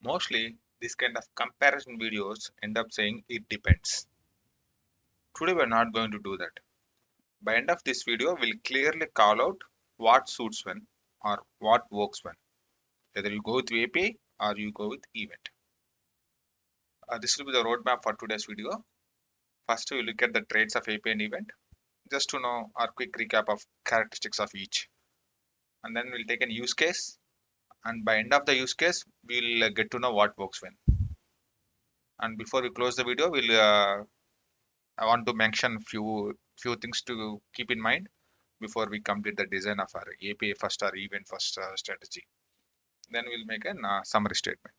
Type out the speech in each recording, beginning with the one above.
Mostly, this kind of comparison videos end up saying it depends. Today, we're not going to do that. By end of this video, we'll clearly call out what suits when or what works when. Whether you go with API or you go with event. This will be the roadmap for today's video. First, we look at the traits of API and event, just to know a quick recap of characteristics of each. And then we'll take a use case. And by end of the use case, we'll get to know what works when. And before we close the video, I want to mention few things to keep in mind before we complete the design of our API first or event first strategy. Then we'll make a summary statement.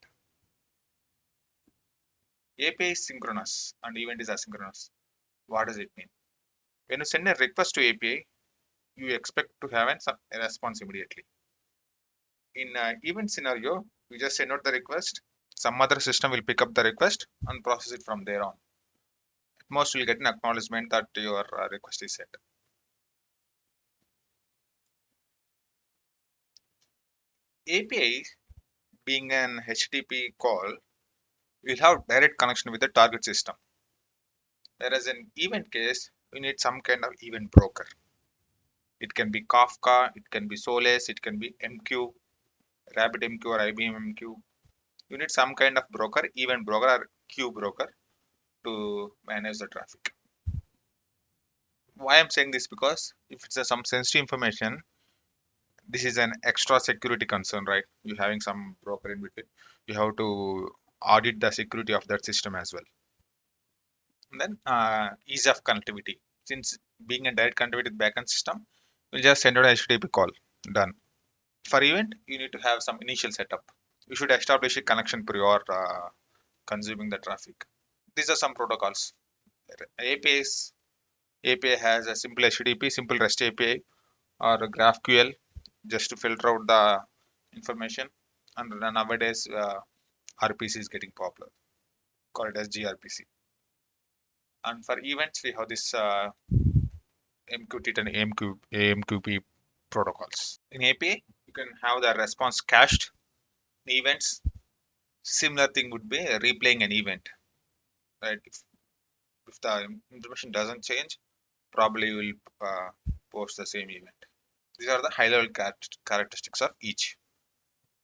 API is synchronous and event is asynchronous. What does it mean? When you send a request to API, you expect to have a response immediately. In event scenario, you just send out the request. Some other system will pick up the request and process it from there on. At most, you'll get an acknowledgement that your request is sent. API being an HTTP call will have direct connection with the target system. Whereas in event case, you need some kind of event broker. It can be Kafka, it can be Solace, it can be MQ, RabbitMQ or IBM MQ. You need some kind of broker, event broker or queue broker to manage the traffic. Why I'm saying this, because if it's some sensitive information, this is an extra security concern, right? You having some broker in between. You have to audit the security of that system as well. And then ease of connectivity. Since being a direct connectivity with backend system, we'll just send out a HTTP call. Done. For event, you need to have some initial setup. You should establish a connection prior consuming the traffic. These are some protocols. APIs. API has a simple HTTP, simple REST API, or a GraphQL, just to filter out the information. And nowadays, RPC is getting popular, called as gRPC. And for events, we have this MQTT and AMQP protocols. In API, you can have the response cached. In events, similar thing would be replaying an event. Right? If the information doesn't change, probably you will post the same event. These are the high-level characteristics of each.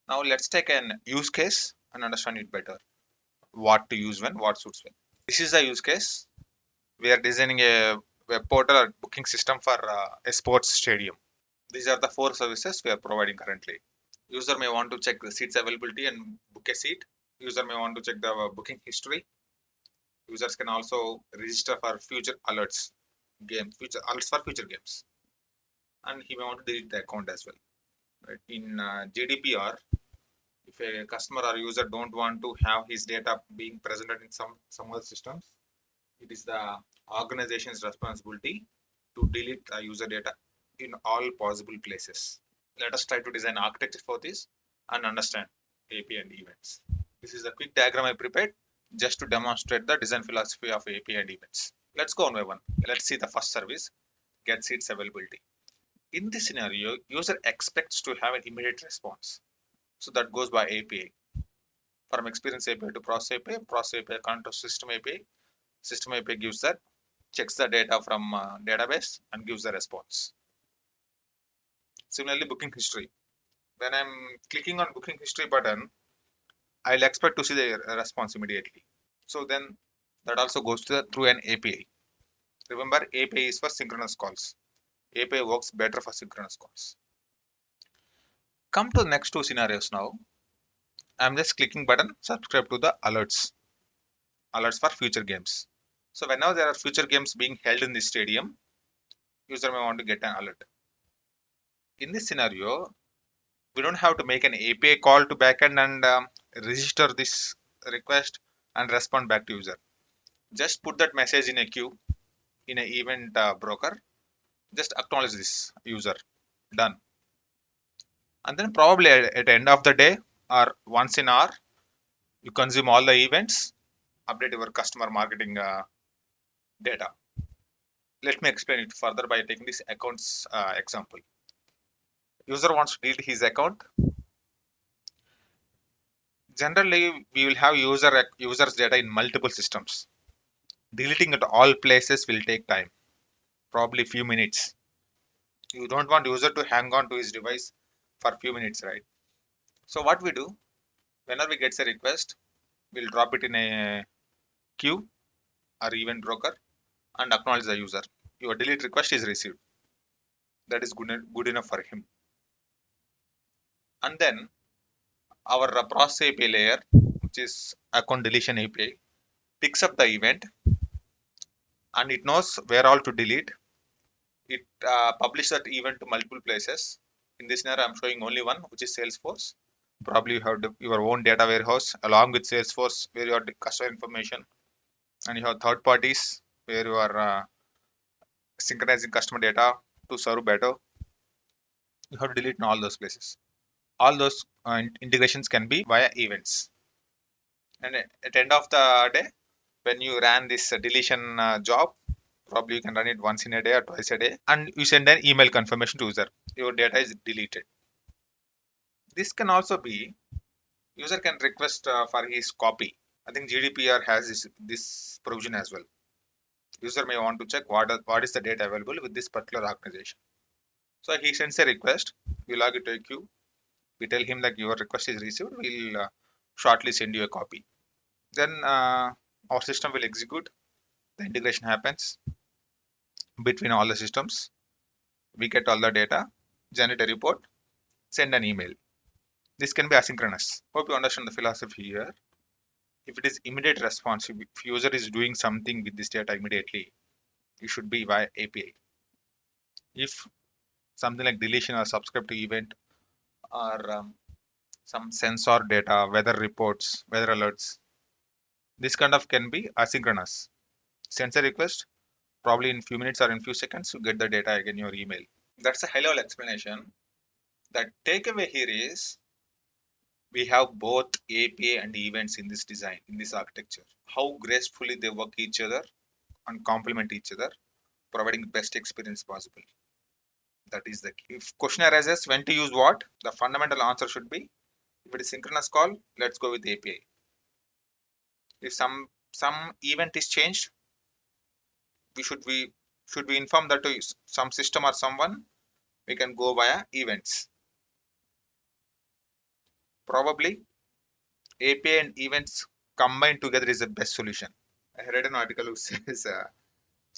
Now let's take an use case and understand it better. What to use when, what suits when. This is the use case. We are designing a web portal or booking system for a sports stadium. These are the 4 services we are providing currently. User may want to check the seats availability and book a seat. User may want to check the booking history. Users can also register for future alerts, future alerts for future games. And he may want to delete the account as well. Right? In GDPR, if a customer or user don't want to have his data being presented in some other systems, it is the organization's responsibility to delete user data in all possible places. Let us try to design architecture for this and understand API and events. This is a quick diagram I prepared just to demonstrate the design philosophy of API and events. Let's go one by one. Let's see the first service, get seats availability. In this scenario, user expects to have an immediate response. So that goes by API. From experience API to process API connect to system API. System API gives that, checks the data from database and gives the response. Similarly, booking history. When I'm clicking on booking history button, I'll expect to see the response immediately. So then that also goes through an API. Remember, API is for synchronous calls. API works better for synchronous calls. Come to the next 2 scenarios now. I'm just clicking button, subscribe to the alerts for future games. So whenever there are future games being held in the stadium, user may want to get an alert. In this scenario, we don't have to make an API call to backend and register this request and respond back to user. Just put that message in a queue in an event broker. Just acknowledge this user. Done. And then probably at the end of the day or once in an hour, you consume all the events, update your customer marketing data. Let me explain it further by taking this accounts example. User wants to delete his account. Generally, we will have users data in multiple systems. Deleting at all places will take time, probably few minutes. You don't want user to hang on to his device for few minutes, right? So what we do, whenever we get a request, we'll drop it in a queue or event broker and acknowledge the user. Your delete request is received. That is good enough for him. And then our process API layer, which is account deletion API, picks up the event and it knows where all to delete. It publishes that event to multiple places. In this scenario, I'm showing only one, which is Salesforce. Probably you have your own data warehouse along with Salesforce, where you have the customer information, and you have third parties where you are synchronizing customer data to serve better. You have to delete in all those places. All those integrations can be via events. And at the end of the day, when you ran this deletion job, probably you can run it once in a day or twice a day, and you send an email confirmation to user. Your data is deleted. This can also be user can request for his copy. I think GDPR has this provision as well. User may want to check what is the data available with this particular organization. So he sends a request. We log it to a queue. We tell him that your request is received. We'll shortly send you a copy. Then our system will execute. The integration happens between all the systems. We get all the data, generate a report, send an email. This can be asynchronous. Hope you understand the philosophy here. If it is immediate response, if user is doing something with this data immediately, it should be via API. If something like deletion or subscribe to event or some sensor data, weather reports, weather alerts, this kind of can be asynchronous. Send a request, probably in few minutes or in few seconds, you get the data again in your email. That's a high level explanation. The takeaway here is we have both API and events in this design, in this architecture. How gracefully they work each other and complement each other, providing the best experience possible. That is the key. If question arises when to use what, the fundamental answer should be if it is synchronous call, let's go with API. If some event is changed, we should we inform that to some system or someone, we can go via events. Probably API and events combined together is the best solution. I read an article which says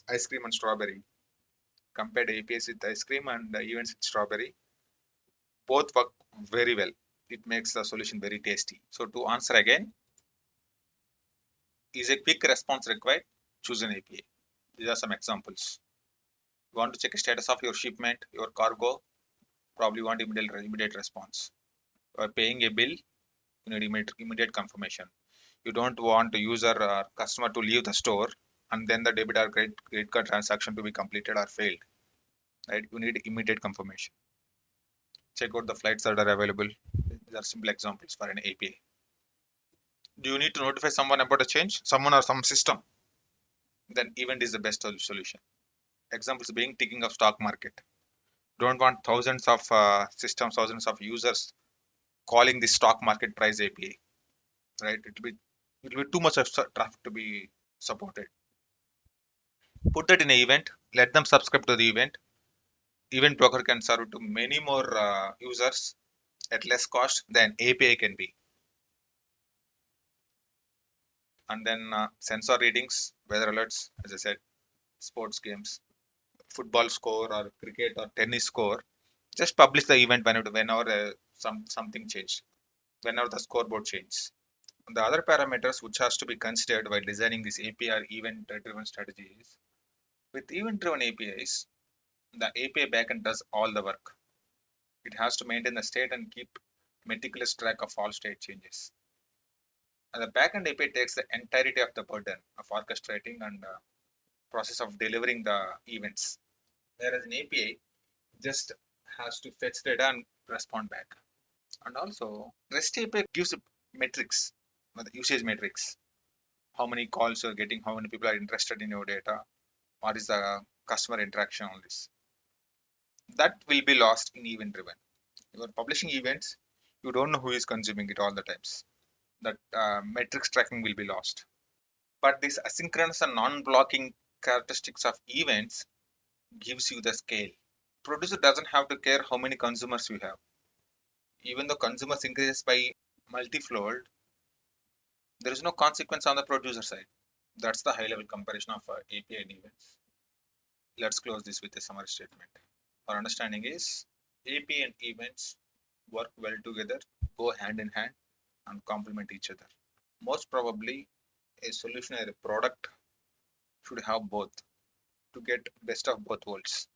ice cream and strawberry. Compared APIs with ice cream and events with strawberry, both work very well. It makes the solution very tasty. So to answer again, is a quick response required? Choose an API. These are some examples. You want to check the status of your shipment, your cargo, probably want immediate response. You are paying a bill, you need immediate confirmation. You don't want the user or customer to leave the store and then the debit or credit card transaction to be completed or failed. Right? You need immediate confirmation. Check out the flights that are available. These are simple examples for an API. Do you need to notify someone about a change? Someone or some system? Then event is the best solution. Examples being ticking of stock market. Don't want thousands of systems, thousands of users calling the stock market price API, right? It will be too much of traffic to be supported. Put that in an event. Let them subscribe to the event. Event broker can serve to many more users at less cost than API can be. And then sensor readings, weather alerts, as I said, sports games, football score or cricket or tennis score. Just publish the event whenever something changed, whenever the scoreboard changes. The other parameters which has to be considered while designing this API or event-driven strategies. With event-driven APIs, the API backend does all the work. It has to maintain the state and keep meticulous track of all state changes. And the backend API takes the entirety of the burden of orchestrating and process of delivering the events. Whereas an API just has to fetch data and respond back. And also, REST API gives metrics, the usage metrics. How many calls you're getting, how many people are interested in your data, what is the customer interaction on this. That will be lost in event driven. You are publishing events, you don't know who is consuming it all the times. that metrics tracking will be lost. But this asynchronous and non-blocking characteristics of events gives you the scale. Producer doesn't have to care how many consumers you have. Even though consumers increases by multifold, there is no consequence on the producer side. That's the high level comparison of API and events. Let's close this with a summary statement. Our understanding is API and events work well together, go hand in hand, and complement each other. Most probably, a solution or a product should have both to get best of both worlds.